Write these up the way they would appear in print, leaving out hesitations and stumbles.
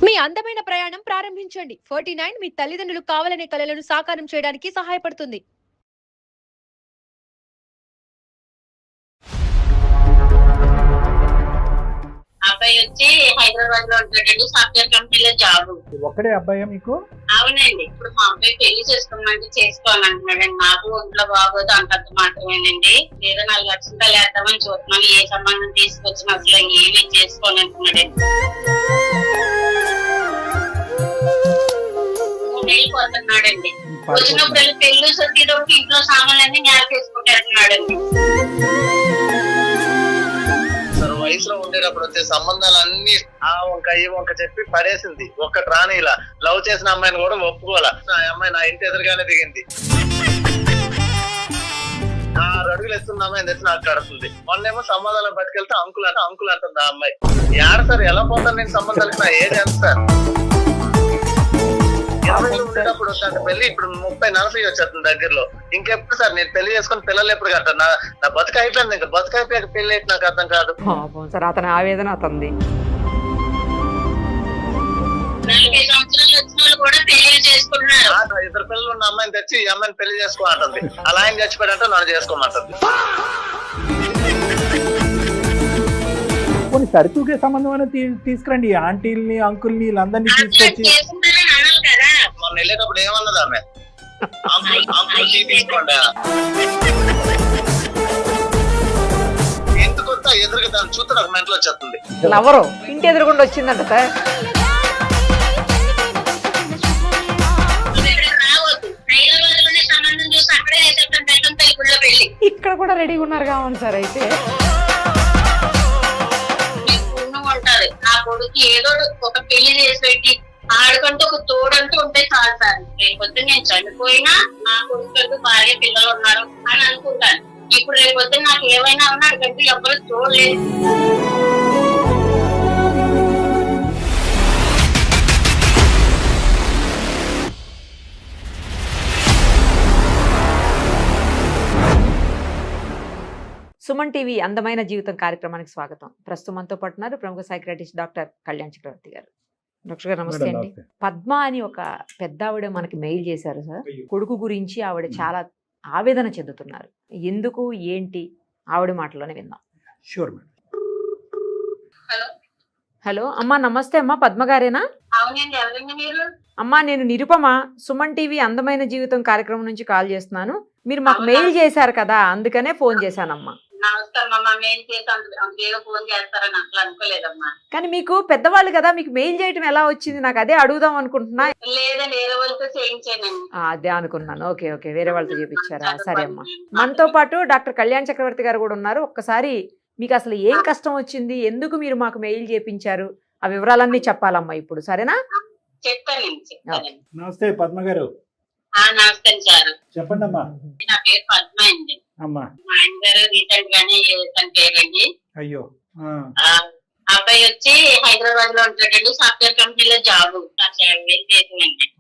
మీ అందమైన ప్రయాణం ప్రారంభించండి. 49 మీ తల్లిదండ్రులు కావాలనే కలలను సాకారం చేయడానికి సహాయపడుతుంది. అబ్బాయి వచ్చి హైదరాబాద్ లో ఉంటాడండి. సాఫ్ట్వేర్ కంపెనీలో జాబ్. ఒక్కడే అబ్బాయా మీకు? అవునండి. ఇప్పుడు మా అబ్బాయి పెళ్లి చేసుకోమంటే చేసుకోవాలంటున్నాడండి. నాకు ఒంట్లో బాగోదు అంతంత మాత్రమేనండి. ఏదో 4 లక్షలు వేద్దామని చూస్తున్నాను. ఏ సంబంధం తీసుకొచ్చిన అసలు ఏమీ చేసుకోవాలంటున్నాడండి. 3 నెలలు పోతున్నాడండి. వచ్చినప్పుడు పెళ్లి సొద్దిలోకి ఇంట్లో సామాన్లన్నీ నేల తీసుకుంటున్నాడండి. వయసులో ఉండేటప్పుడు వచ్చే సంబంధాలన్నీ ఆ వంక ఈ వంక చెప్పి పడేసింది. ఒక్కటి రాని ఇలా లవ్ చేసిన అమ్మాయిని కూడా ఒప్పుకోవాలా. ఆ అమ్మాయి నా ఇంటి ఎదురుగానే దిగింది. 6 అడుగులు ఎత్తున్న అమ్మాయిని తెచ్చి నాకు కడుతుంది. మొన్నేమో సంబంధాలను పట్టుకెళ్తే అంకుల్ అంటుంది ఆ అమ్మాయి. ఏడ సార్ ఎలా పోతాను నేను సంబంధాలకు? నా ఏజ్ ఎంత సార్? 20 ఉండేటప్పుడు వచ్చాను పెళ్లి. ఇప్పుడు 30-40 వచ్చేస్తుంది దగ్గరలో. ఇంకెప్పుడు సార్ నేను పెళ్లి చేసుకుని పిల్లలు ఎప్పుడు కట్టాను? నా బతుకు అయిపోయింది. ఇంకా బతుకు అయిపోయాక పెళ్లి అయితే నాకు అర్థం కాదు సార్. అతని ఆవేదన అతనిది. 40 సంవత్సరాలు వచ్చిన వాళ్ళు కూడా పెళ్లి చేసుకుంటున్నారు. 2 పిల్లలు ఉన్న అమ్మాయిని తెచ్చి ఈ అమ్మాయిని పెళ్లి చేసుకోమంటుంది. అలా ఆయన చచ్చిపోయాడంటే నన్ను చేసుకోమంటుంది. కొన్ని సరితూగే సంబంధం అనేది తీసుకురండి. ఆంటీల్ని అంకుల్ని వీళ్ళందరినీ తీసుకొచ్చి. మొన్న వెళ్ళేటప్పుడు ఏమన్నది ఆమె? తీసుకోండి ఎందుకు ఎదురుగా దాన్ని చూస్తే నాకు మెంటల్ వచ్చేస్తుంది. ఎవరు ఇంటి ఎదురుకుండా వచ్చిందంట సార్. ఇక్కడ కూడా రెడీగా ఉన్నారు కావాలి సార్. అయితే ఉంటారు. నా కొడుకు ఏదో ఒక పెళ్లి చేసి పెట్టి ఆడకంటూ ఒక తోడంటూ ఉంటే చాలు సార్. రేపొద్దు నేను చనిపోయినా నా కొడుకు భార్య పిల్లలు ఉన్నారు అని అనుకుంటాను. ఇప్పుడు రేపొద్దు నాకు ఏమైనా ఉన్నా అడిగంటూ ఎవరు చూడలేదు. సుమన్ టీవీ అందమైన జీవితం కార్యక్రమానికి స్వాగతం. ప్రస్తుతం మనతో పాటు ఉన్నారు ప్రముఖ సైకియాట్రిస్ట్ డాక్టర్ కళ్యాణ్ చక్రవర్తి గారు. డాక్టర్ గారు నమస్తే అండి. పద్మ అని ఒక పెద్ద ఆవిడ మనకి మెయిల్ చేశారు సార్. కొడుకు గురించి ఆవిడ చాలా ఆవేదన చెందుతున్నారు. ఎందుకు ఏంటి ఆవిడ మాటలోనే విందాం. Sure madam. హలో అమ్మా, నమస్తే అమ్మా. పద్మ గారేనా? అవునండి. ఎవరండి మీరు? అమ్మా నేను నిరుపమ, సుమన్ టీవీ అందమైన జీవితం కార్యక్రమం నుంచి కాల్ చేస్తున్నాను. మీరు మాకు మెయిల్ చేశారు కదా, అందుకనే ఫోన్ చేశానమ్మా. కానీ మీకు పెద్దవాళ్ళు కదా, మీకు మెయిల్ చేయటం ఎలా వచ్చింది? నాకు అదే అడుగుదాం అనుకుంటున్నా. అదే అనుకున్నాను. ఓకే ఓకే, వేరే వాళ్ళతో చేపించారా? సరే అమ్మా. మనతో పాటు డాక్టర్ కళ్యాణ్ చక్రవర్తి గారు కూడా ఉన్నారు. ఒక్కసారి మీకు అసలు ఏం కష్టం వచ్చింది, ఎందుకు మీరు మాకు మెయిల్ చేపించారు, ఆ వివరాలన్నీ చెప్పాలమ్మా ఇప్పుడు. సరేనా? నమస్తే పద్మ గారు. నమస్తే సార్. చెప్పండి అమ్మా. నా పేరు పద్మ అండి. అమ్మా. మా ఆయన గారు రీసెంట్ గానే తన పేరండి. అయ్యో. అబ్బాయి వచ్చి హైదరాబాద్ లో ఉంటాడండి. సాఫ్ట్వేర్ కంపెనీలో జాబ్.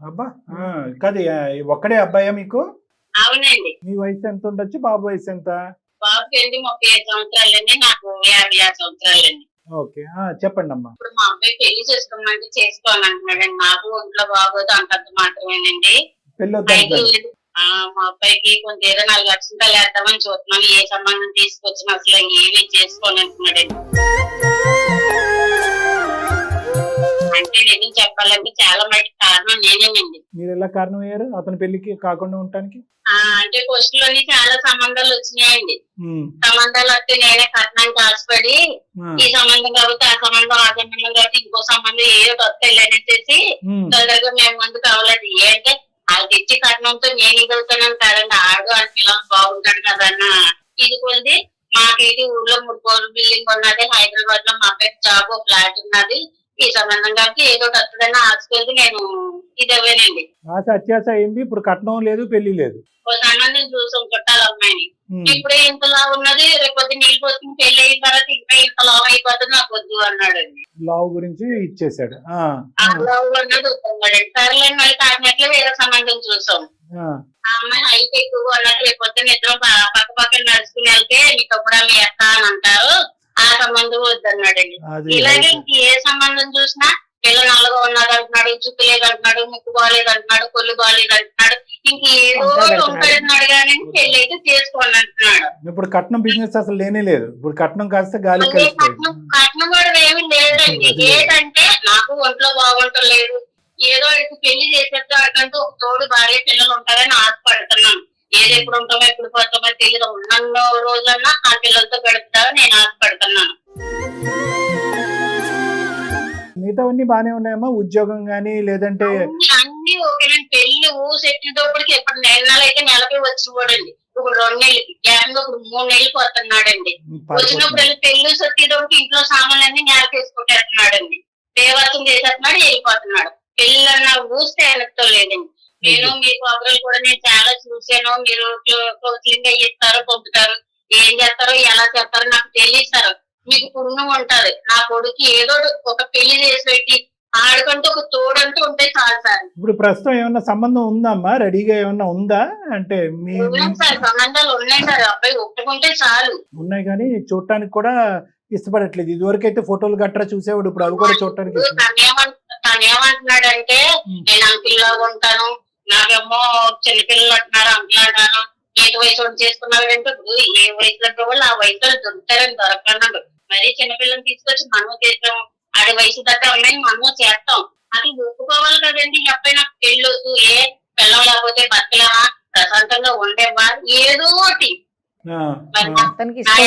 అబ్బా కాదు, ఒక్కడే అబ్బాయా మీకు? అవునండి. మీ వయసు ఎంత ఉండొచ్చు? బాబు వయసు ఎంత? బాబుకి 35 సంవత్సరాలండి. నాకు 56 సంవత్సరాలండి. ఓకే, చెప్పండి అమ్మా. ఇప్పుడు మా అబ్బాయి పెళ్లి చేసుకోమంటే చేసుకోవాలంటున్నాడండి. నాకు ఒంట్లో బాగోదు అంతంత మాత్రమేనండి. మా అబ్బాయికి కొంచెం ఏదో 4 లక్షలు వేద్దామని చూస్తున్నాను. ఏ సంబంధం తీసుకొచ్చిన అసలు ఏమీ చేసుకోవాలంటున్నాడండి. అంటే నేను చెప్పాలంటే చాలా మటుకు కారణం నేనేనండి. మీరు ఎలా కారణం అయ్యారు అతని పెళ్లికి కాకుండా ఉండటానికి? అంటే పోస్ట్ లోని చాలా సంబంధాలు వచ్చినాయండి. సంబంధాలు వస్తే నేనే కట్నానికి ఆశపడి ఈ సంబంధం కాబట్టి ఆ సంబంధం కాబట్టి ఇంకో సంబంధం ఏదో వస్తాయి అనేసి తొందరగా మేము ముందు కావాలండి. ఏంటంటే వాళ్ళకి ఇచ్చి కట్నంతో నేను ఇదవుతానని కాదండి. ఆడు అని పిల్లలు బాగుంటాడు కదన్న ఇది కొద్ది. మాకు ఇది ఊర్లో 3 కోట్ల బిల్డింగ్ ఉన్నది. హైదరాబాద్ లో మా అబ్బాయికి జాబ్ ఫ్లాట్ ఉన్నది. ఈ సంబంధం కాబట్టి ఏదో వస్తుందని ఆశకెళ్ళి నేను ఇది అవ్వానండి. ఆశ అత్యాశ అయింది. ఇప్పుడు కట్నం లేదు, పెళ్లి లేదు. ఓ సంబంధం చూసాం చుట్టాల అమ్మాయిని. ఇప్పుడే ఇంతలా ఉన్నది, రేపొద్దు నీళ్ళు పోసుకుని పెళ్లి అయిన తర్వాత ఇంకా ఇంత లావ్ అయిపోతుంది, నాకు వద్దు అన్నాడండి. లావ్ గురించి ఇచ్చేసాడు. లావ్ అన్నది వస్తున్నాడండి. సరేలేని మళ్ళీ కాకినట్లు వేరే సంబంధం చూసాం. ఆ అమ్మాయి హైట్ ఎక్కువ అన్నట్టు రేపొద్దు ఇద్దరు పక్క పక్కన నడుచుకుని వెళ్తే మీకు అప్పుడు మీ ఎత్తా అని అంటారు. ఆ సంబంధం వద్దన్నాడండి. ఇలాగే ఇంక ఏ సంబంధం చూసినా పిల్ల నల్లగా ఉన్నది అంటున్నాడు, చుట్టు లేదంటున్నాడు, ముక్కు బాగాలేదు అంటున్నాడు, కొల్లు బాగాలేదు అంటున్నాడు, ఇంకేదో ఉంటాడన్నాడు కానీ పెళ్లి అయితే చేసుకోండి అంటున్నాడు. ఇప్పుడు కట్నం బిజినెస్ అసలు లేనే లేదు. ఇప్పుడు కట్నం కాస్త గాలి కట్నం కూడా ఏమి లేదండి. ఏంటంటే నాకు ఒంట్లో బాగుంటలేదు, ఏదో ఇటు పెళ్లి చేసేటంటూ ఒక తోడు భార్య పిల్లలు ఉంటారని ఆశపడుతున్నాను. ఏది ఎప్పుడు ఉంటామో ఎప్పుడు పోతామో తెలియదు. ఉన్న రోజులన్నా ఆ పిల్లలతో గడుపుతారని నేను ఆశపడుతున్నాను. మిగతావన్నీ బానే ఉన్నాయమ్మా, ఉద్యోగం గానీ లేదంటే అన్ని ఓకే. పెళ్లి ఊసెట్టినప్పటికి ఎప్పుడు నెలలు అయితే నెలకి వచ్చి పోడండి. ఇప్పుడు 2 నెలలకి ఏకంగా ఇప్పుడు 3 నెలలకు వస్తున్నాడండి. వచ్చినప్పుడు పెళ్లి సొట్టేటోడికి ఇంట్లో సామాన్లన్నీ నేలకేసుకుంటేస్తున్నాడండి. దేవత్వం చేసేస్తున్నాడు, వెళ్ళిపోతున్నాడు. పెళ్ళన్నా ఊస్తే వెనక్తో లేదండి. నేను మీ ప్రోగ్రాలు కూడా నేను చాలా చూసాను. మీరు కౌన్సిలింగ్ అయ్యిస్తారు, పంపుతారు, ఏం చేస్తారో ఎలా చేస్తారో నాకు తెలియస్తారు. మీకు పుణ్యం ఉంటారు. నా కొడుకు ఏదో ఒక పెళ్లి చేసి పెట్టి ఆడుకుంటూ ఒక తోడంటూ ఉంటే చాలు సార్. ఇప్పుడు ప్రస్తుతం ఏమన్నా సంబంధం ఉందమ్మా, రెడీగా ఏమన్నా ఉందా? అంటే సార్ సంబంధాలు ఉన్నాయి సార్, అబ్బాయి ఒప్పుకుంటే చాలు. ఉన్నాయి కానీ చూడటానికి కూడా ఇష్టపడట్లేదు. ఇదివరకైతే ఫోటోలు గట్రా చూసేవాడు, ఇప్పుడు అవి కూడా చూడటానికి తనేమంటున్నాడంటే నేను అంకిల్ లాగా ఉంటాను, నాకేమో చిన్నపిల్లలు అంటున్నారు, అంకుల్ అంటాను. ఏ వయసు చేసుకున్నాడంటే ఇప్పుడు ఏ వయసులో వాళ్ళు ఆ వయసులో దొరుకుతారని దొరకన్నాడు. మరీ చిన్నపిల్లలు తీసుకొచ్చి మనము చేస్తాం, ఆడి వయసు దగ్గర ఉన్నాయి మనము చేస్తాం. అది ఒప్పుకోవాలి కదండి. ఈ అబ్బాయి నాకు పెళ్ళొద్దు, ఏ పిల్లలు లేకపోతే బతకలేమా, ప్రశాంతంగా ఉండేవా, ఏదో ఒకటి నా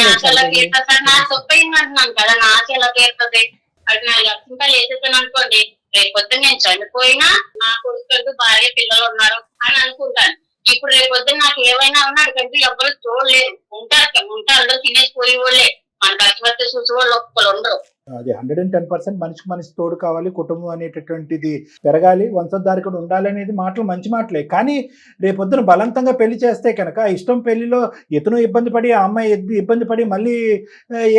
ఆశ ఎలా తీరుతుంది సార్? నా తప్పైంది అంటున్నాను కదా, నా ఆశ ఎలా తీరుతుంది? అది 4 లక్షల రూపాయలు వేసేసాను అనుకోండి, రేపొద్దు నేను చనిపోయినా నా కొడుకు భార్య పిల్లలు ఉన్నారు అని అనుకుంటాను. ఇప్పుడు రేపొద్దు నాకు ఏమైనా ఉన్నాడు కంటే ఎవరు చూడలేదు. ఉంటారు అందరూ తినేసి పోయి వాళ్ళే, మన కష్టపడితే చూసి వాళ్ళు ఒక్కరు ఉండరు. అది 110% మనిషికి మనిషి తోడు కావాలి, కుటుంబం అనేటటువంటిది పెరగాలి, వంశోద్ధారకుడు ఉండాలి అనేది మాటలు మంచి మాటలే. కానీ రేపొద్దున బలవంతంగా పెళ్లి చేస్తే కనుక ఇష్టం పెళ్లిలో ఇతను ఇబ్బంది పడి ఆ అమ్మాయి ఇబ్బంది పడి మళ్ళీ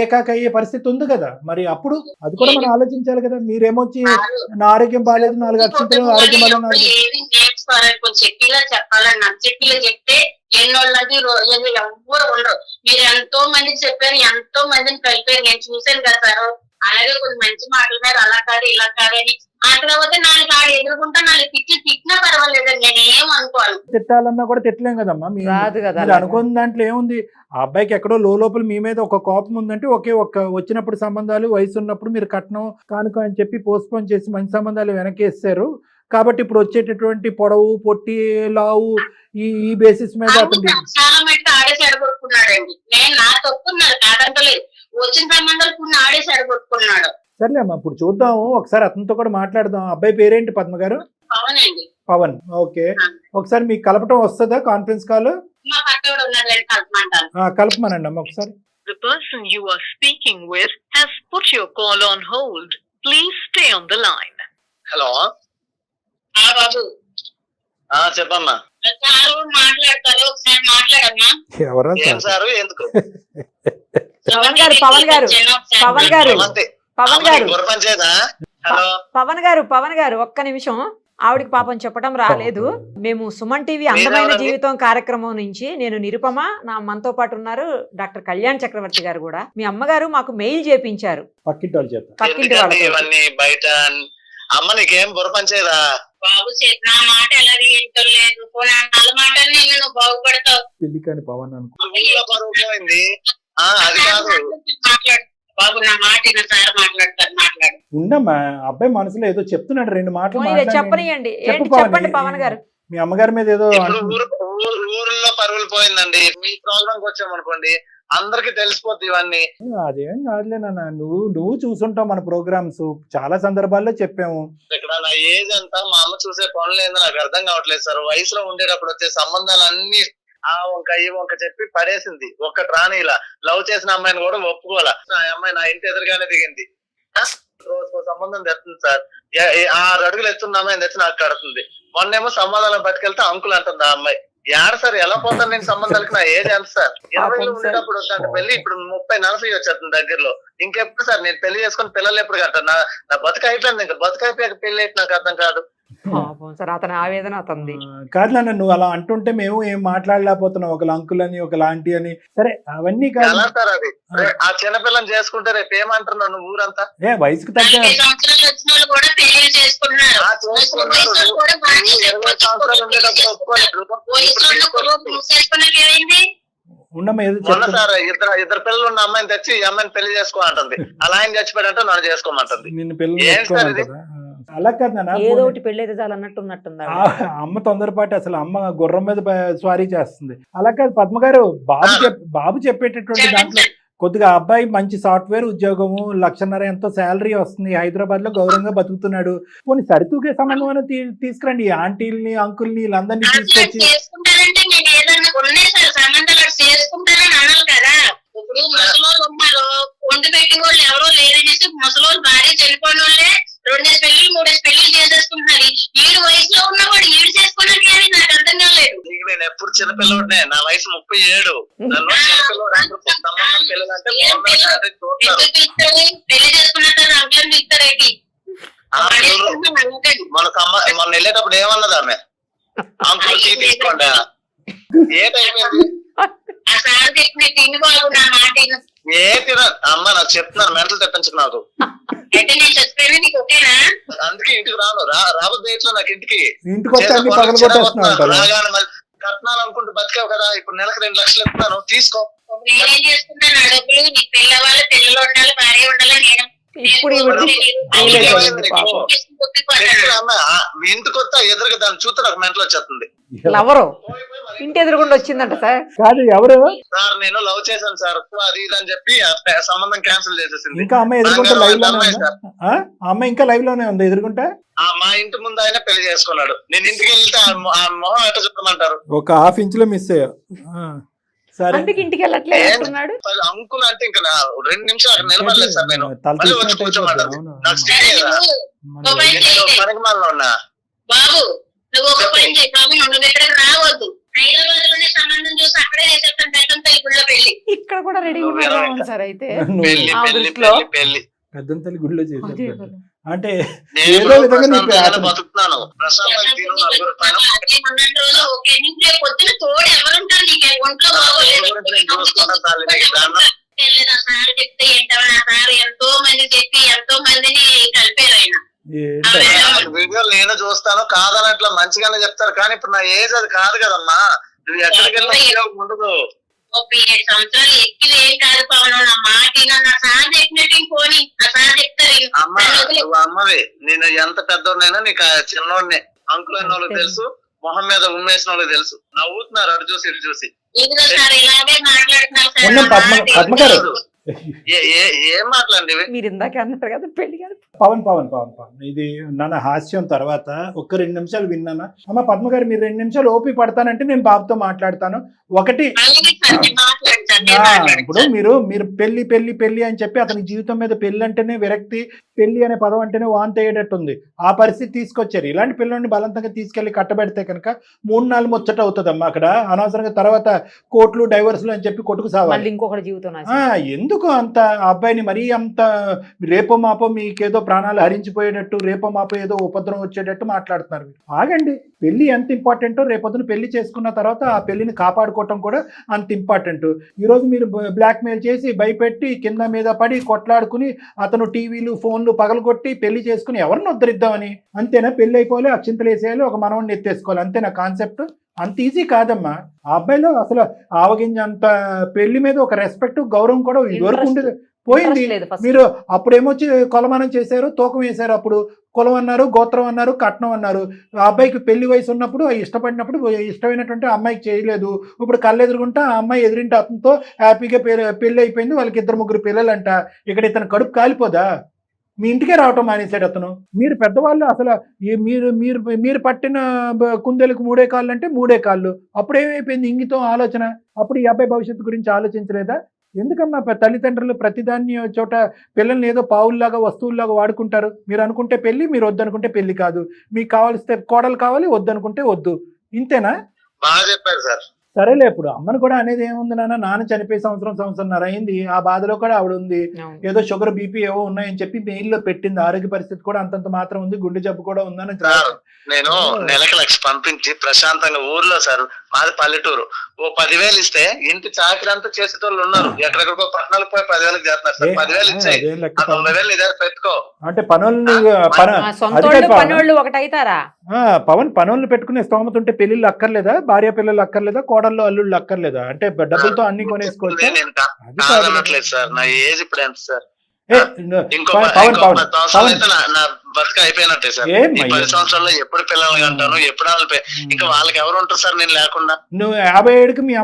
ఏకాక అయ్యే పరిస్థితి ఉంది కదా. మరి అప్పుడు అది కూడా మనం ఆలోచించాలి కదా. మీరేమొచ్చి నా ఆరోగ్యం బాగాలేదు, 4 అక్షంతలు ఆరోగ్యం బాగాలేదు చెప్పాలని నచ్చట్టిలో చెప్తే ఎన్నోళ్ళది ఎవ్వరు ఉండరు. మీరు ఎంతో మందికి చెప్పారు, ఎంతో మందిని కలిపారు, నేను చూశాను కదా సార్. అలాగే కొన్ని మంచి మాటల మీద అలా కాదు ఇలా కాదని మాట్లాడితే 4 ఆడు ఎదురుకుంటా 4 తిట్టినా పర్వాలేదండి, నేను ఏం అనుకోను. తిట్టాలన్నా కూడా తిట్టలేం కదమ్మా. మీరు అనుకున్న దాంట్లో ఏముంది? ఆ అబ్బాయికి ఎక్కడో లోపల మీ మీద ఒక కోపం ఉందంటే వచ్చినప్పుడు సంబంధాలు వయసు ఉన్నప్పుడు మీరు కట్నం కానుక అని చెప్పి పోస్ట్పోన్ చేసి మంచి సంబంధాలు వెనకేస్తారు. కాబట్టి ఇప్పుడు వచ్చేటటువంటి పొడవు పొట్టి లావు ఈ బేసిస్ మీద చాలా మటుకు ఆడేసి అడగొట్టుకున్నాడండి. నేను నా తప్పున్నాను కాదంటలేదు, వచ్చిన సంబంధాలు కొన్ని ఆడేసి అడగొట్టుకున్నాడు. సర్లే అమ్మా, ఇప్పుడు చూద్దాము, ఒకసారి అతనితో కూడా మాట్లాడదాం. అబ్బాయి పేరేంటి పద్మ గారు? పవన్ అండి. పవన్. ఓకే, ఒకసారి మీకు కలపటం వస్తుందా కాన్ఫరెన్స్ కాల్? మా పక్కన ఉన్నాడు, కలపమంటాను. కలపమనండి అమ్మ ఒకసారి. The person you are speaking with has put your call on hold. Please stay on the line. Hello బాబు. చెప్పమ్మా. సారు మాట్లాడతారు, ఒకసారి మాట్లాడమ్మా. ఎవరా సారు? ఎందుకు? పవన్ గారు ఒక్క నిమిషం. ఆవిడికి పాపం చెప్పడం రాలేదు. మేము సుమన్ టీవీ అందమైన జీవితం కార్యక్రమం నుంచి నేను నిరుపమ, మనతో పాటు ఉన్నారు డాక్టర్ కళ్యాణ్ చక్రవర్తి గారు కూడా. మీ అమ్మగారు మాకు మెయిల్ చేపించారు పక్కింటి వాళ్ళు. బయట అమ్మ నీకేం బుర్రపంచేదా బాబు? నా మాట ఎలా వింటలేదు, వాళ్ళ మాటలు నేను బాగుపడతావు. పెళ్లి కాని పవన్ అనుకోపోయింది. అది కాదు బాబు, నా మాట సార్ మాట్లాడతారు, మాట్లాడు. ఉండమ్మా, అబ్బాయి మనసులో ఏదో చెప్తున్నాడు, 2 మాటలు చెప్పనియండి. చెప్పండి పవన్ గారు. మీ అమ్మగారి మీద ఏదో ఊర్లో పరుగులు పోయిందండి. మీ ప్రోగ్రామ్ వచ్చామనుకోండి అందరికి తెలిసిపోద్ది ఇవన్నీ. అదేం కాదులే నాన్న, నువ్వు చూసుంటావు మన ప్రోగ్రామ్స్, చాలా సందర్భాల్లో చెప్పాము. ఇక్కడ నా ఏజ్ అంతా మా అమ్మ చూసే పనులు ఏందో నాకు అర్థం కావట్లేదు సార్. వయసులో ఉండేటప్పుడు వచ్చే సంబంధాలు అన్ని ఆ వంక ఈ వంక చెప్పి పడేసింది. ఒక్కటి రాని ఇలా లవ్ చేసిన అమ్మాయిని కూడా ఒప్పుకోవాలా. ఆ అమ్మాయి నా ఇంటి ఎదురుగానే దిగింది. రోజుకో సంబంధం తెస్తుంది సార్. 6 అడుగులు ఎత్తున్న అమ్మాయిని తెచ్చి నాకు కడుతుంది. మొన్నేమో సంబంధాలను పట్టుకెళ్తే అంకుల్ అంటుంది ఆ అమ్మాయి. ఏడ సార్ ఎలా పోతాను నేను సంబంధాలకి? నా ఏజ్ ఎంత సార్? 20 ఉండేటప్పుడు వస్తాను పెళ్లి, ఇప్పుడు 30-40 వచ్చేస్తుంది దగ్గరలో. ఇంకెప్పుడు సార్ నేను పెళ్లి చేసుకుని పిల్లలు ఎప్పుడు కట్టాను? నా బతుకు అయిపోయింది. ఇంకా బతుకు అయిపోయాక పెళ్లి అయితే నాకు అర్థం కాదు. పాపం సార్, అతని ఆవేదన అతనిది. కాదు నాన్న, నువ్వు అలా అంటుంటే మేము ఏం మాట్లాడలేకపోతున్నాం, ఒకళ్ళు అంకుల్ అని ఒకళ్ళు ఆంటీ అని. సరే అవన్నీ కాదు, ఎలా సార్ అది? ఆ చిన్నపిల్లని చేసుకుంటే రేపు ఏమంటున్నావు నువ్వు ఊరంతా? వయసుకు తగ్గ 40 సంవత్సరాలు వచ్చిన వాళ్ళు కూడా పెళ్లి చేసుకుంటున్నారు. ఆ చేసుకున్నారు. వయసు కూడా బాగానే 20 సంవత్సరాలు ఉండేటప్పుడు ఒప్పుకోలేదు. చేసుకున్నాక ఏమైంది? ఉండమ్మా ఏదో మొన్న చెప్తున్నా. సార్ ఇద్దరు పిల్లలు ఉన్న అమ్మాయిని తెచ్చి ఈ అమ్మాయిని పెళ్లి చేసుకో అంటుంది. అలా ఆయన చచ్చిపోయాడంటే నన్ను చేసుకోమంటుంది. నిన్ను పెళ్లి ఏం సార్ ఇది? చేసుకోమంటారా? అలా కాదు నాన్న, ఏదో ఒకటి పెళ్ళైతే చాలు అన్నట్టు ఉన్నట్టుంది ఆవిడ. అమ్మ తొందరపాటు, అసలు అమ్మ గుర్రం మీద స్వారీ చేస్తుంది. అలా కాదు పద్మ గారు, బాబు చెప్పేటటువంటి దాంట్లో కొద్దిగా అబ్బాయి మంచి సాఫ్ట్వేర్ ఉద్యోగము, 1,50,000 ఎంతో శాలరీ వస్తుంది, హైదరాబాద్ లో గౌరవంగా బతుకుతున్నాడు. పోనీ సరితూగే సంబంధం తీసుకురండి, ఈ ఆంటీల్ని అంకుల్ని వీళ్ళందరినీ తీసుకొచ్చి. చేసుకుంటారంటే నేను ఏదన్నా ఉన్నాయి సార్ సంబంధాలు చేసుకుంటారని అనాలి కదా. ఇప్పుడు ముసలోళ్ళు ఉన్నారు, వండి పెట్టి వాళ్ళు ఎవరో లేరనేసి ముసలోళ్ళు భార్య చనిపోయిన వాళ్ళే 2 పెళ్లి 3 పెళ్లి చేసేసుకుంటున్నారు. ఈడు వయసులో ఉన్నవాడు ఈడు చేసుకున్నది అని నాకు అర్థం కాలేదు. నేను ఎప్పుడు చిన్నపిల్లడినే, నా వయసు 37. నన్ను చిన్నపిల్లడు అంటారు. సంబంధం పిల్లలంటే ఎందుకు పిలుస్తారు? పెళ్లి చేసుకున్నాక రంగులను పిలుస్తారేంటి? మొన్న వెళ్ళేటప్పుడు ఏమన్నది ఆమె? అంకుల్ టీ తీసుకోండి. ఏ టైం ఆ సార్ చెప్పిన తిండి బాబు నా మాట విను. ఏ తిన అమ్మ నాకు చెప్తున్నాను, మెంటలు తెప్పించు నాకు. అయితే నేను చచ్చిపోయినా నీకు ఓకేనా? అందుకే ఇంటికి రాను, రాబోద్దు ఇట్లా నాకు ఇంటికి ఇంటికి వస్తే అన్ని పగలగొట్టేస్తున్నావు. రాగానే మళ్ళీ కట్నాలు అనుకుంటూ బతికావు కదా, ఇప్పుడు నెలకు 2 లక్షలు ఇస్తున్నాను తీసుకో. నేనేం చేసుకుంటాను? ఆ డబ్బులు నీకు పిల్లవాళ్ళు పిల్లలు ఉండాలి, భార్య ఉండాలి. నేను ఇప్పుడు ఇంటికి వస్తా ఎదురుగా దాన్ని చూస్తే నాకు మెంటలు వచ్చేస్తుంది. లవరు ఇంటి ఎదురుగుండా వచ్చిందంట సార్. కాదు ఎవరు సార్ నేను లవ్ చేశాను సార్ అది ఇది అని చెప్పి సంబంధం క్యాన్సిల్ చేసేసింది. ఇంకా అమ్మాయి ఎదుర్కొంటే లైవ్ లోనే ఉందా? అమ్మాయి ఇంకా లైవ్ లోనే ఉంది ఎదుర్కొంటే. మా ఇంటి ముందు ఆయన పెళ్లి చేసుకున్నాడు. నేను ఇంటికి వెళ్తే ఆ మొహం ఎట్లా చెప్పమంటారు? ఒక ½ ఇంచులో మిస్ అయ్యా. సరే అందుకు ఇంటికి వెళ్ళట్లేదు అంటున్నాడు. అంకుల్ అంటే ఇంకా 2 నిమిషాలు అక్కడ నిలబడలేదు సార్. నేను మళ్ళీ వచ్చి కూర్చోమంటారు. నాకు పనికిమాలలో ఉన్నా. బాబు నువ్వు ఒక పని చేయి బాబు, నువ్వు ఇక్కడికి రావద్దు. హైదరాబాద్ లోనే సంబంధం చూసి అక్కడే చేసేస్తాను పెద్దంతల్లి గుళ్ళో పెళ్లి. ఇక్కడ కూడా రెడీ ఉన్నాడు సార్. అయితే పెళ్లి ఆ పెళ్లి దృష్టిలో పెళ్లి పెళ్లి పెద్దంతల్లి గుడిలో చేసేది అంటే నేను ఏదో విధంగా నీకు ప్రశాంతంగానే బతుకుతున్నాను. ప్రశాంతంగా తిను, నలుగురు పైన ఉన్నంత రోజులు ఓకే. నీకు రేపు పొద్దున తోడు ఎవరుంటారు? నీకు ఒంట్లో బాగోలేదు. తెలియదు. ఆ సార్ చెప్తే ఏంటో, నా సార్ ఎంతో మంది చెప్పి ఎంతో మందిని కలిపారు ఆయన. వీడియోలు నేను చూస్తాను, కాదనట్లా మంచిగానే చెప్తారు. కానీ ఇప్పుడు నా ఏజ్ అది కాదు కదమ్మా. నువ్వు ఎక్కడికి వెళ్ళినా ఉపయోగం ఉండదు. 37 సంవత్సరాలు ఎక్కువ ఏం కాదు పవన్. నా మాట నా సార్ చెప్పినట్టు ఇంకోని ఆ సార్ చెప్తారు. అమ్మ నువ్వు అమ్మవి, నేను ఎంత పెద్దోడినైనా నీకు చిన్నోడిని. అంకుల్ అన్న వాళ్ళకి తెలుసు, మొహం మీద ఉమ్మేసిన వాళ్ళకి తెలుసు. నవ్వుతున్నారు అటు చూసి ఇటు చూసి. ఇదిగో సార్ ఇలాగే మాట్లాడుతున్నారు పద్మ గారు ఏం మాట్లాడండి మీరు ఇందాక అన్నారు కదా పెళ్లి గారు. పవన్ ఇది నాన్న హాస్యం తర్వాత ఒక్క 2 నిమిషాలు విన్నానా? అమ్మ పద్మ గారు మీరు 2 నిమిషాలు ఓపి పడతానంటే నేను బాబుతో మాట్లాడతాను. ఒకటి ఇప్పుడు మీరు పెళ్లి అని చెప్పి అతని జీవితం మీద పెళ్లి అంటేనే విరక్తి, పెళ్లి అనే పదం అంటేనే వాంతి అయ్యేటట్టుంది. ఆ పరిస్థితి తీసుకొచ్చారు. ఇలాంటి పిల్లల్ని బలవంతంగా తీసుకెళ్లి కట్టబెడితే కనుక 3-4 ముచ్చట అవుతుందమ్మా. అక్కడ అనవసరంగా తర్వాత కోర్టులు డైవర్సులు అని చెప్పి కొట్టుకు సావాలి. ఇంకొకటి జీవితం ఎందుకు అంత అబ్బాయిని మరీ అంత రేపో మాపో మీకేదో ప్రాణాలు హరించిపోయేటట్టు, రేపో మాపో ఏదో ఉపద్రవం వచ్చేటట్టు మాట్లాడుతున్నారు. ఆగండి, పెళ్లి ఎంత ఇంపార్టెంటో రేపొద్దున పెళ్లి చేసుకున్న తర్వాత ఆ పెళ్లిని కాపాడుకోవటం కూడా అంత ఇంపార్టెంట్. ఈరోజు మీరు బ్లాక్ మెయిల్ చేసి భయపెట్టి కింద మీద పడి కొట్లాడుకుని అతను టీవీలు ఫోన్లు పగలగొట్టి పెళ్లి చేసుకుని ఎవరిని ఉద్ధరిద్దామని అంతేనా? పెళ్లి అయిపోవాలి, అక్షింతలు వేసేయాలి, ఒక మనవడిని ఎత్తేసుకోవాలి, అంతేనా కాన్సెప్ట్? అంత ఈజీ కాదమ్మా. ఆ అబ్బాయిలో అసలు ఆవగింజ అంత పెళ్లి మీద ఒక రెస్పెక్ట్ గౌరవం కూడా ఇదివరకు ఉండేది, పోయింది. మీరు అప్పుడేమొచ్చి కొలమానం చేశారు, తూకం వేశారు. అప్పుడు కులం అన్నారు, గోత్రం అన్నారు, కట్నం అన్నారు. ఆ అబ్బాయికి పెళ్లి వయసు ఉన్నప్పుడు ఇష్టపడినప్పుడు ఇష్టమైనటువంటి అమ్మాయికి చేయలేదు. ఇప్పుడు కళ్ళెదురుగుంటా ఆ అమ్మాయి ఎదురింటి అతనితో హ్యాపీగా పెళ్లి అయిపోయింది. వాళ్ళకి 2-3 పిల్లలంట. ఇక్కడ ఇతను కడుపు కాలిపోదా? మీ ఇంటికే రావటం మానేశాడు అతను. మీరు పెద్దవాళ్ళు అసలు మీరు పట్టిన కుందేలకు 3 కాళ్ళు అంటే 3 కాళ్ళు. అప్పుడేమైపోయింది ఇంగితం ఆలోచన? అప్పుడు ఈ అబ్బాయి భవిష్యత్తు గురించి ఆలోచించలేదా? ఎందుకమ్మా తల్లిదండ్రులు ప్రతిదాన్ని చోట పిల్లల్ని ఏదో పావుల్లాగా వస్తువుల్లాగా వాడుకుంటారు? మీరు అనుకుంటే పెళ్లి, మీరు వద్దనుకుంటే పెళ్లి కాదు. మీకు కావాల్సిన కోడలు కావాలి, వద్దనుకుంటే వద్దు. ఇంతేనా? బాగా చెప్పారు సార్. సరేలే, ఇప్పుడు అమ్మను కూడా అనేది ఏముంది నాన్న చనిపోయి సంవత్సరంన్నర అయింది, ఆ బాధలో కూడా ఆవిడ ఉంది. అవును. ఏదో షుగర్ బీపీ ఏవో ఉన్నాయని చెప్పి మెయిల్లో పెట్టింది, ఆరోగ్య పరిస్థితి కూడా అంతంత మాత్రం ఉంది, గుండె జబ్బు కూడా ఉందని సార్ నేను నెలకు 1,00,000 పంపించి ప్రశాంతంగా ఊర్లో, సార్ మాది పల్లెటూరు, ఓ 10,000 ఇస్తే ఇంటి చాకరీ అంతా చేసేటోళ్ళు ఉన్నారు, ఎక్కడెక్కడికో పట్టణాలకు పోయి 10,000 చేస్తున్నారు సార్. 10,000 ఇచ్చాయి, 90,000 నీ దగ్గర పెట్టుకో. అంటే పనులు సొంతోళ్ళు పనోళ్ళు ఒకటైతారా? పవన్ పనులు పెట్టుకునే స్తోమత ఉంటే పెళ్లిళ్ళు అక్కర్లేదా, భార్య పిల్లలు అక్కర్లేదా, కోడళ్ళు అల్లుళ్ళు అక్కర్లేదా? అంటే డబ్బులతో అన్ని కొనేసుకోవచ్చు. నేను కాదనట్లేదు సార్, నా ఏజ్ ఇప్పుడు ఎంత సార్? ఇంకో పవన్ 10 సంవత్సరాలు అయితే నా బతుక అయిపోయినట్టే సార్. ఈ 10 సంవత్సరాల్లో ఎప్పుడు పిల్లల్ని అంటాను, ఎప్పుడు వాళ్ళకి ఇంకా వాళ్ళకి ఎవరు ఉంటారు సార్ నేను లేకుండా? నువ్వు 57కి మీ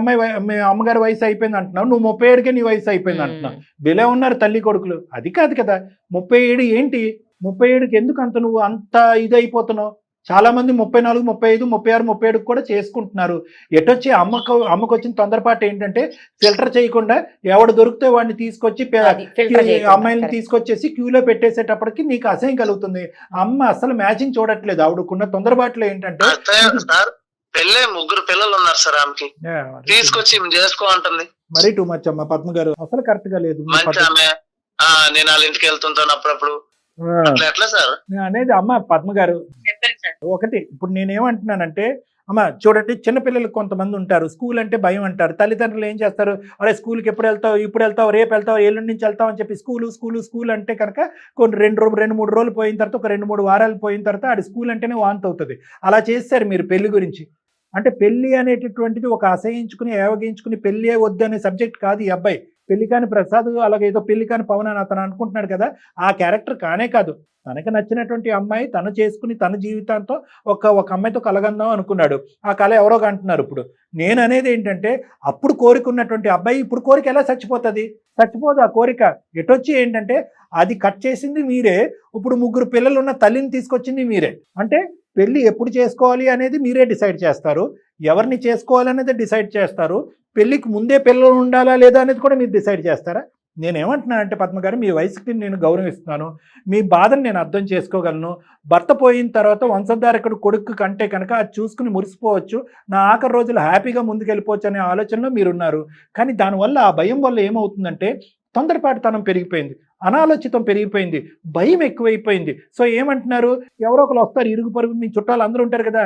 అమ్మగారి వయసు అయిపోయింది అంటున్నావు, నువ్వు 37కే నీ వయసు అయిపోయింది అంటున్నావు. బిలే ఉన్నారు తల్లి కొడుకులు, అది కాదు కదా 37 ఏంటి? 37కి ఎందుకు అంత నువ్వు అంత ఇది అయిపోతున్నావు? చాలా మంది 34, 35, 36, 37 కూడా చేసుకుంటున్నారు. ఎటొచ్చి అమ్మకు వచ్చిన తొందరపాటు ఏంటంటే ఫిల్టర్ చేయకుండా ఎవడు దొరికితే వాడిని తీసుకొచ్చి అమ్మాయిని తీసుకొచ్చేసి క్యూలో పెట్టేసేటప్పటికి నీకు అసహ్యం కలుగుతుంది. అమ్మ అసలు మ్యాచింగ్ చూడట్లేదు, ఆవిడకున్న తొందరపాట్లు ఏంటంటే సార్ పెళ్ళే 3 పిల్లలు ఉన్నారు సార్, ఆమెకి తీసుకొచ్చి చేసుకో అంటుంది. మరీ టూ మచ్ అమ్మ పద్మ గారు, అసలు కరెక్ట్ గా లేదు. మంచి ఆమె, నేను వాళ్ళ ఇంటికి వెళ్తుంటాను అప్పుడప్పుడు. ఎట్లా సార్ అనేది అమ్మ పద్మ గారు? ఒకటి ఇప్పుడు నేనేమంటున్నానంటే అమ్మ చూడండి, చిన్నపిల్లలు కొంతమంది ఉంటారు, స్కూల్ అంటే భయం అంటారు. తల్లిదండ్రులు ఏం చేస్తారు, అరే స్కూల్కి ఎప్పుడు వెళ్తావు, ఇప్పుడు వెళ్తావు, రేపు వెళ్తావు, ఎల్లుండి నుంచి వెళ్తావు అని చెప్పి స్కూల్ అంటే కనుక కొన్ని 2-3 రోజులు పోయిన తర్వాత, ఒక 2-3 వారాలు పోయిన తర్వాత అది స్కూల్ అంటేనే వాంతి అవుతుంది. అలా చేస్తారు మీరు పెళ్లి గురించి. అంటే పెళ్లి అనేటటువంటిది ఒక అసహించుకుని ఏవగించుకుని పెళ్ళే వద్దు అనే సబ్జెక్ట్ కాదు ఈ అబ్బాయి. పెళ్లి కాని ప్రసాద్ అలాగే ఏదో పెళ్లి కాని పవన్ అని అతను అనుకుంటున్నాడు కదా, ఆ క్యారెక్టర్ కానే కాదు. తనకు నచ్చినటువంటి అమ్మాయి తను చేసుకుని తన జీవితంతో ఒక అమ్మాయితో కలగందాం అనుకున్నాడు. ఆ కళ ఎవరో అంటున్నారు. ఇప్పుడు నేను అనేది ఏంటంటే అప్పుడు కోరికున్నటువంటి అబ్బాయి ఇప్పుడు కోరిక ఎలా చచ్చిపోదు ఆ కోరిక. ఎటొచ్చి ఏంటంటే అది కట్ చేసింది మీరే, ఇప్పుడు 3 పిల్లలు ఉన్న తల్లిని తీసుకొచ్చింది మీరే. అంటే పెళ్లి ఎప్పుడు చేసుకోవాలి అనేది మీరే డిసైడ్ చేస్తారు, ఎవరిని చేసుకోవాలనేది డిసైడ్ చేస్తారు. పెళ్లికి ముందే పిల్లలు ఉండాలా లేదా అనేది కూడా మీరు డిసైడ్ చేస్తారా? నేనేమంటున్నానంటే పద్మ గారు, మీ వయసుకి నేను గౌరవిస్తున్నాను, మీ బాధను నేను అర్థం చేసుకోగలను. భర్త పోయిన తర్వాత వంశధారకుడు కొడుకు కంటే కనుక అది చూసుకుని మురిసిపోవచ్చు, నా ఆఖరి రోజులు హ్యాపీగా ముందుకెళ్ళిపోవచ్చు అనే ఆలోచనలో మీరున్నారు. కానీ దానివల్ల ఆ భయం వల్ల ఏమవుతుందంటే తొందరపాటుతనం పెరిగిపోయింది, అనాలోచితం పెరిగిపోయింది, భయం ఎక్కువైపోయింది. సో ఏమంటున్నారు, ఎవరో ఒకరు వస్తారు, ఇరుగు పొరుగు మీ చుట్టాలు అందరూ ఉంటారు కదా,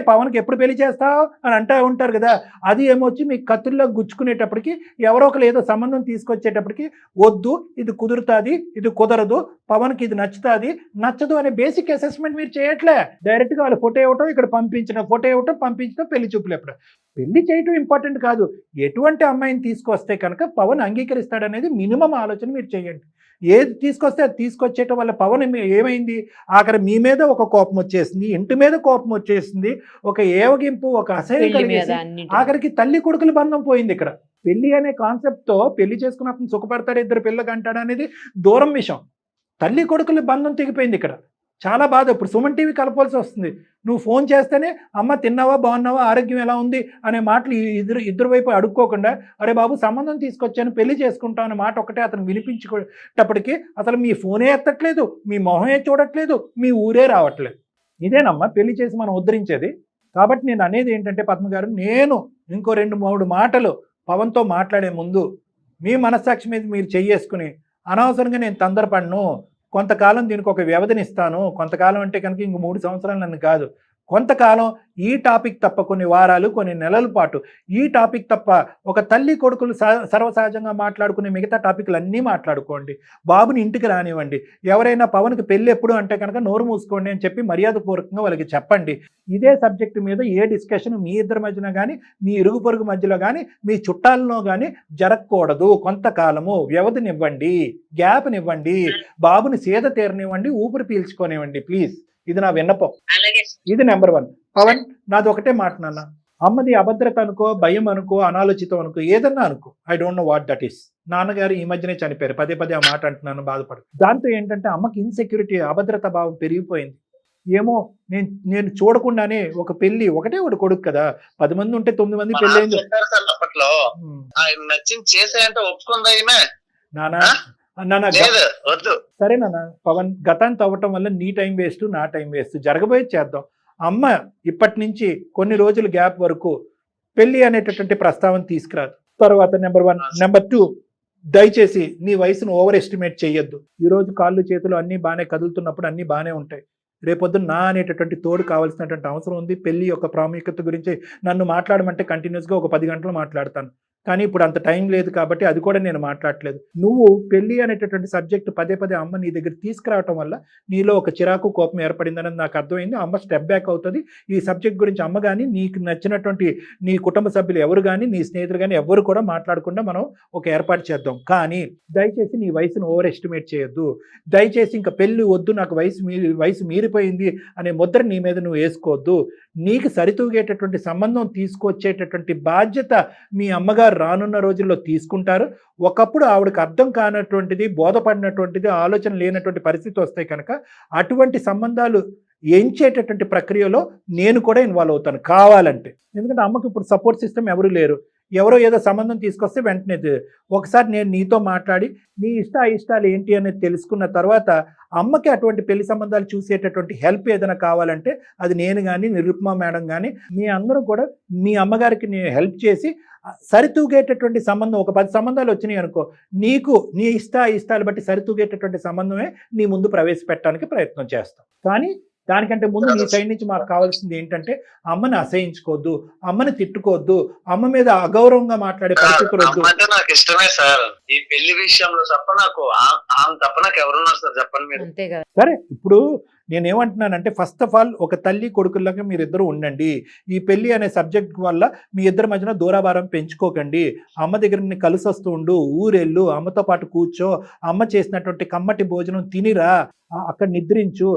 పవన్కి ఎప్పుడు పెళ్లి చేస్తావు అని అంటూ ఉంటారు కదా, అది ఏమొచ్చి మీకు కత్తుల్లో గుచ్చుకునేటప్పటికి ఎవరో ఒకరు ఏదో సంబంధం తీసుకొచ్చేటప్పటికి వద్దు, ఇది కుదురుతుంది, ఇది కుదరదు, పవన్కి ఇది నచ్చదు అనే బేసిక్ అసెస్మెంట్ మీరు చేయట్లే. డైరెక్ట్గా వాళ్ళు ఫోటో ఇవ్వటం, ఇక్కడ పంపించడం, పెళ్లి చూపులు ఎప్పుడు. పెళ్లి చేయటం ఇంపార్టెంట్ కాదు, ఎటువంటి అమ్మాయిని తీసుకొస్తే కనుక పవన్ అంగీకరిస్తాడనేది మినిమం ఆలోచన మీరు చేయండి. ఏది తీసుకొస్తే అది తీసుకొచ్చేయటం వల్ల పవన్ ఏమైంది, ఆఖరి మీ మీద ఒక కోపం వచ్చేసింది, ఇంటి మీద కోపం వచ్చేసింది, ఒక ఏవగింపు, ఒక అసహ్యం కలిగేసి ఆఖరికి తల్లి కొడుకుల బంధం పోయింది. ఇక్కడ పెళ్లి అనే కాన్సెప్ట్తో పెళ్లి చేసుకున్న అతను సుఖపడతాడు, 2 పిల్లలు అంటాడు అనేది దూరం విషయం. తల్లి కొడుకుల బంధం తెగిపోయింది ఇక్కడ. చాలా బాధ. ఇప్పుడు సుమన్ టీవీ కలపాల్సి వస్తుంది. నువ్వు ఫోన్ చేస్తేనే అమ్మ తిన్నావా, బాగున్నావా, ఆరోగ్యం ఎలా ఉంది అనే మాటలు ఇద్దరు వైపు అడుక్కోకుండా, అరే బాబు సంబంధం తీసుకొచ్చాను పెళ్లి చేసుకుంటాం అనే మాట ఒకటే అతను వినిపించేటప్పటికి అసలు మీ ఫోనే ఎత్తట్లేదు, మీ మొహమే చూడట్లేదు, మీ ఊరే రావట్లేదు. ఇదేనమ్మా పెళ్లి చేసి మనం ఉద్ధరించేది. కాబట్టి నేను అనేది ఏంటంటే పద్మ గారు, నేను ఇంకో 2-3 మాటలు పవన్తో మాట్లాడే ముందు మీ మనస్సాక్షి మీద మీరు చెయ్యేసుకుని అనవసరంగా నేను తొందరపడను, కొంతకాలం దీనికి ఒక వ్యవధినిస్తాను, కొంతకాలం అంటే కనుక ఇంక 3 సంవత్సరాలు నన్ను కాదు, కొంతకాలం ఈ టాపిక్ తప్ప కొన్ని వారాలు, కొన్ని నెలల పాటు ఈ టాపిక్ తప్ప ఒక తల్లి కొడుకులు సర్వసహజంగా మాట్లాడుకునే మిగతా టాపిక్లు అన్నీ మాట్లాడుకోండి. బాబుని ఇంటికి రానివ్వండి. ఎవరైనా పవన్కి పెళ్ళి ఎప్పుడు అంటే కనుక నోరు మూసుకోండి అని చెప్పి మర్యాదపూర్వకంగా వాళ్ళకి చెప్పండి. ఇదే సబ్జెక్టు మీద ఏ డిస్కషన్ మీ ఇద్దరి మధ్యన కానీ, మీ ఇరుగు పొరుగు మధ్యలో కానీ, మీ చుట్టాలలో కానీ జరగకూడదు. కొంతకాలము వ్యవధినివ్వండి, గ్యాప్నివ్వండి, బాబుని సేద తీరనివ్వండి, ఊపిరి పీల్చుకోనివ్వండి ప్లీజ్. ఇది నా విన్నపం. ఇది నెంబర్ 1. పవన్, నాది ఒకటే మాట నాన్న, అమ్మది అభద్రత అనుకో, భయం అనుకో, అనాలోచితం అనుకో, ఏదన్నా అనుకో, I don't know what that is. నాన్నగారు ఈ మధ్యనే చనిపోయారు, పదే ఆ మాట అంటున్నాను, బాధపడు. దాంతో ఏంటంటే అమ్మకి ఇన్సెక్యూరిటీ, అభద్రత భావం పెరిగిపోయింది. ఏమో నేను చూడకుండానే ఒక పెళ్లి, ఒకటే ఒక కొడుకు కదా, 10 మంది ఉంటే 9 మంది పెళ్లి అయింది. అప్పట్లో నచ్చింది చేసేయంటే ఒప్పుకుందా నాన్న సరే నాన్న, పవన్ గతాన్ని తవ్వటం వల్ల నీ టైం వేస్ట్, నా టైం వేస్ట్, జరగబోయేది చేద్దాం. అమ్మ ఇప్పటి నుంచి కొన్ని రోజులు గ్యాప్ వరకు పెళ్లి అనేటటువంటి ప్రస్తావన తీసుకురాదు. తర్వాత నెంబర్ 1. నెంబర్ 2, దయచేసి నీ వయసును ఓవర్ ఎస్టిమేట్ చేయొద్దు. ఈరోజు కాళ్ళు చేతులు అన్నీ బాగానే కదులుతున్నప్పుడు అన్నీ బాగానే ఉంటాయి. రేపొద్దున నా అనేటటువంటి తోడు కావాల్సినటువంటి అవసరం ఉంది. పెళ్లి యొక్క ప్రాముఖ్యత గురించి నన్ను మాట్లాడమంటే కంటిన్యూస్గా ఒక 10 గంటలు మాట్లాడతాను. కానీ ఇప్పుడు అంత టైం లేదు కాబట్టి అది కూడా నేను మాట్లాడట్లేదు. నువ్వు పెళ్లి అనేటటువంటి సబ్జెక్ట్ పదే పదే అమ్మ నీ దగ్గర తీసుకురావటం వల్ల నీలో ఒక చిరాకు కోపం ఏర్పడిందని నాకు అర్థమైంది. అమ్మ స్టెప్ బ్యాక్ అవుతుంది. ఈ సబ్జెక్ట్ గురించి అమ్మ కానీ నీకు నచ్చినటువంటి నీ కుటుంబ సభ్యులు ఎవరు కానీ నీ స్నేహితులు కానీ ఎవరు కూడా మాట్లాడకుండా మనం ఒక ఏర్పాటు చేద్దాం. కానీ దయచేసి నీ వయసును ఓవర్ ఎస్టిమేట్ చేయొద్దు. దయచేసి ఇంకా పెళ్లి వద్దు, నాకు వయసు మీరిపోయింది అనే ముద్ర నీ మీద నువ్వు వేసుకోవద్దు. నీకు సరితూగేటటువంటి సంబంధం తీసుకొచ్చేటటువంటి బాధ్యత మీ అమ్మగారు రానున్న రోజుల్లో తీసుకుంటారు. ఒకప్పుడు ఆవిడకి అర్థం కానటువంటిది, బోధపడినటువంటిది, ఆలోచన లేనటువంటి పరిస్థితి వస్తాయి కనుక అటువంటి సంబంధాలు ఎంచేటటువంటి ప్రక్రియలో నేను కూడా ఇన్వాల్వ్ అవుతాను కావాలంటే. ఎందుకంటే అమ్మకి ఇప్పుడు సపోర్ట్ సిస్టమ్ ఎవరు లేరు. ఎవరో ఏదో సంబంధం తీసుకొస్తే వెంటనే ఒకసారి నేను నీతో మాట్లాడి నీ ఇష్టాలు ఏంటి అనేది తెలుసుకున్న తర్వాత అమ్మకి అటువంటి పెళ్లి సంబంధాలు చూసేటటువంటి హెల్ప్ ఏదైనా కావాలంటే అది నేను కానీ నిరుపమ మేడం కానీ మీ అందరూ కూడా మీ అమ్మగారికి నేను హెల్ప్ చేసి సరితూగేటటువంటి సంబంధం ఒక 10 సంబంధాలు వచ్చినాయి అనుకో, నీకు నీ ఇష్టాలు బట్టి సరితూగేటటువంటి సంబంధమే నీ ముందు ప్రవేశపెట్టడానికి ప్రయత్నం చేస్తాం. కానీ దానికంటే ముందు నీ సైడ్ నుంచి మాకు కావాల్సింది ఏంటంటే అమ్మని అసహించుకోవద్దు, అమ్మని తిట్టుకోవద్దు, అమ్మ మీద అగౌరవంగా మాట్లాడే పరిస్థితులు వద్దు. నాకు ఇష్టమే సార్. ఈ పెళ్లి విషయంలో తప్ప నాకు ఎవరున్నారు సార్ చెప్పండి మీరు. అంతే కదా. సరే, ఇప్పుడు నేనేమంటున్నానంటే ఫస్ట్ ఆఫ్ ఆల్ ఒక తల్లి కొడుకులాగా మీరిద్దరు ఉండండి. ఈ పెళ్లి అనే సబ్జెక్ట్ వల్ల మీ ఇద్దరి మధ్యన దూరాభారం పెంచుకోకండి. అమ్మ దగ్గర కలిసి వస్తూ ఉండు, ఊరెళ్ళు, అమ్మతో పాటు కూర్చో, అమ్మ చేసినటువంటి కమ్మటి భోజనం తినిరా, అక్కడ నిద్రించు.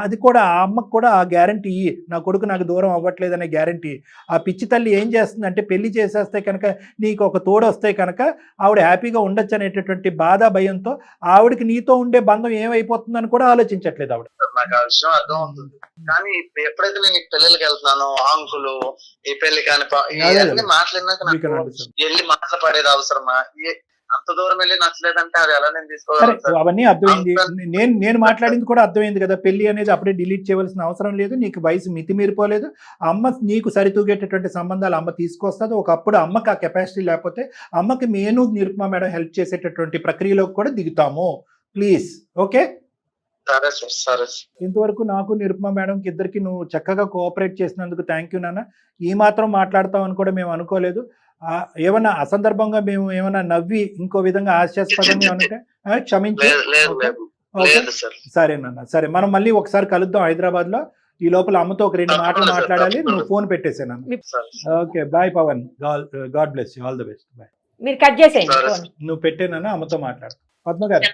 అది కూడా ఆ అమ్మకు కూడా ఆ గ్యారంటీ, నా కొడుకు నాకు దూరం అవ్వట్లేదనే గ్యారంటీ. ఆ పిచ్చి తల్లి ఏం చేస్తుందంటే పెళ్లి చేసేస్తే కనుక నీకు ఒక తోడు వస్తే కనుక ఆవిడ హ్యాపీగా ఉండొచ్చు అనేటటువంటి బాధ భయంతో ఆవిడకి నీతో ఉండే బంధం ఏమైపోతుందని కూడా ఆలోచించట్లేదు ఆవిడ. నాకు ఆ విషయం అర్థం అవుతుంది. కానీ ఎప్పుడైతే నేను ఈ పెళ్ళిళ్ళకి వెళ్తున్నానో ఆంకులు ఈ పెళ్లి కాని ఇవన్నీ మాట్లాడినాక నాకు వెళ్ళి మాట్లాడేది అవసరమా? అంత దూరం వెళ్ళి నచ్చలేదంటే అది ఎలా నేను తీసుకోవాలి? అవన్నీ అర్థమైంది. నేను మాట్లాడింది కూడా అర్థమైంది కదా. పెళ్లి అనేది అప్పుడే డిలీట్ చేయవలసిన అవసరం లేదు. నీకు వయసు మితిమీరిపోలేదు. అమ్మ నీకు సరితూగేటటువంటి సంబంధాలు అమ్మ తీసుకొస్తుంది. ఒకప్పుడు అమ్మకి ఆ కెపాసిటీ లేకపోతే అమ్మకి నేను నిరుపమ మేడం హెల్ప్ చేసేటటువంటి ప్రక్రియలోకి కూడా దిగుతాము. Please, okay? సరే సార్, సరే. ఇంతవరకు నాకు నిరుపమ మేడంకి ఇద్దరికి నువ్వు చక్కగా కోఆపరేట్ చేసినందుకు థ్యాంక్ యూ నాన్న. ఈ మాత్రం మాట్లాడతామని కూడా మేము అనుకోలేదు. ఏమన్నా అసందర్భంగా మేము ఏమన్నా నవ్వి ఇంకో విధంగా హాస్యాస్పదంగా ఉంటే క్షమించు. సరేనన్నా, సరే. మనం మళ్ళీ ఒకసారి కలుద్దాం హైదరాబాద్ లో. ఈ లోపల అమ్మతో ఒక 2 మాటలు మాట్లాడాలి. నువ్వు ఫోన్ పెట్టేసాను. Okay, bye Pavan. God bless you, all the best. Bye. మీరు కట్ చేసేయండి. నువ్వు పెట్టేనన్నా, అమ్మతో మాట్లాడు. పద్మ గారు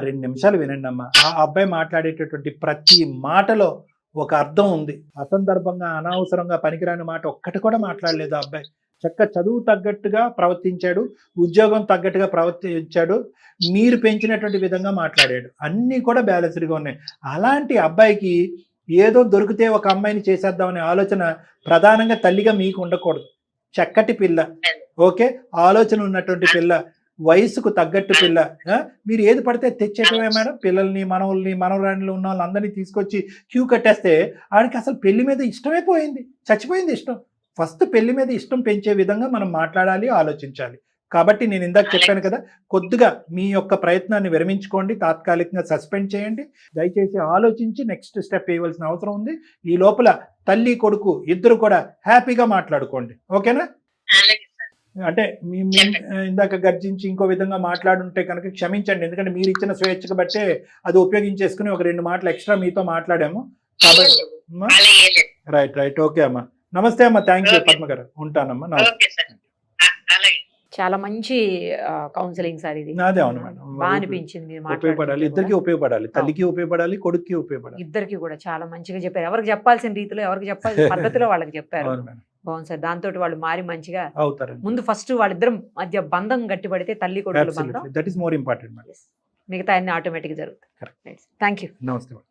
2 నిమిషాలు వినండి అమ్మా. ఆ అబ్బాయి మాట్లాడేటటువంటి ప్రతి మాటలో ఒక అర్థం ఉంది. అసందర్భంగా అనవసరంగా పనికిరాని మాట ఒక్కటి కూడా మాట్లాడలేదు. ఆ అబ్బాయి చక్క చదువు తగ్గట్టుగా ప్రవర్తించాడు, ఉద్యోగం తగ్గట్టుగా ప్రవర్తించాడు, మీరు పెంచినటువంటి విధంగా మాట్లాడాడు. అన్నీ కూడా బ్యాలెన్స్డ్గా ఉన్నాయి. అలాంటి అబ్బాయికి ఏదో దొరికితే ఒక అమ్మాయిని చేసేద్దామనే ఆలోచన ప్రధానంగా తల్లిగా మీకు ఉండకూడదు. చక్కటి పిల్ల, ఓకే, ఆలోచన ఉన్నటువంటి పిల్ల, వయసుకు తగ్గట్టు పిల్ల. మీరు ఏది పడితే తెచ్చేటమే మేడం. పిల్లల్ని, మనవుల్ని, మనవరాణులు ఉన్న వాళ్ళందరినీ తీసుకొచ్చి క్యూ కట్టేస్తే ఆడికి అసలు పెళ్లి మీద ఇష్టమే పోయింది, చచ్చిపోయింది ఇష్టం. ఫస్ట్ పెళ్లి మీద ఇష్టం పెంచే విధంగా మనం మాట్లాడాలి, ఆలోచించాలి. కాబట్టి నేను ఇందాక చెప్పాను కదా, కొద్దిగా మీ యొక్క ప్రయత్నాన్ని విరమించుకోండి, తాత్కాలికంగా సస్పెండ్ చేయండి. దయచేసి ఆలోచించి నెక్స్ట్ స్టెప్ వేయవలసిన అవసరం ఉంది. ఈ లోపల తల్లి కొడుకు ఇద్దరు కూడా హ్యాపీగా మాట్లాడుకోండి, ఓకేనా? అంటే ఇందాక గర్జించి ఇంకో విధంగా మాట్లాడుంటే కనుక క్షమించండి. ఎందుకంటే మీరు ఇచ్చిన స్వేచ్ఛకు బట్టే అది ఉపయోగించేసుకుని ఒక 2 మాటలు ఎక్స్ట్రా మీతో మాట్లాడాము కాబట్టి. రైట్, ఓకే అమ్మా. నమస్తే అమ్మా, థ్యాంక్ యూ పద్మ గారు. ఉంటానమ్మా. చాలా మంచి కౌన్సిలింగ్ సార్ ఇది. అదే, అవును మేడం, బాగా అనిపించింది. ఉపయోగపడాలి, ఇద్దరికి ఉపయోగపడాలి, తల్లికి ఉపయోగపడాలి, కొడుక్కి ఉపయోగపడాలి. ఇద్దరికి కూడా చాలా మంచిగా చెప్పారు. ఎవరికి చెప్పాల్సిన రీతిలో, ఎవరికి చెప్పాల్సిన పద్ధతిలో వాళ్ళకి చెప్పారు. బాగుంది సార్. దాంతో వాళ్ళు మారి మంచిగా అవుతారు. ముందు ఫస్ట్ వాళ్ళిద్దరం మధ్య బంధం గట్టిపడితే తల్లి కొడుకుల బంధం, దట్ ఈస్ మోర్ ఇంపార్టెంట్. మిగతా అన్ని ఆటోమేటిక్ జరుగుతాయి. Thank you. నమస్తే.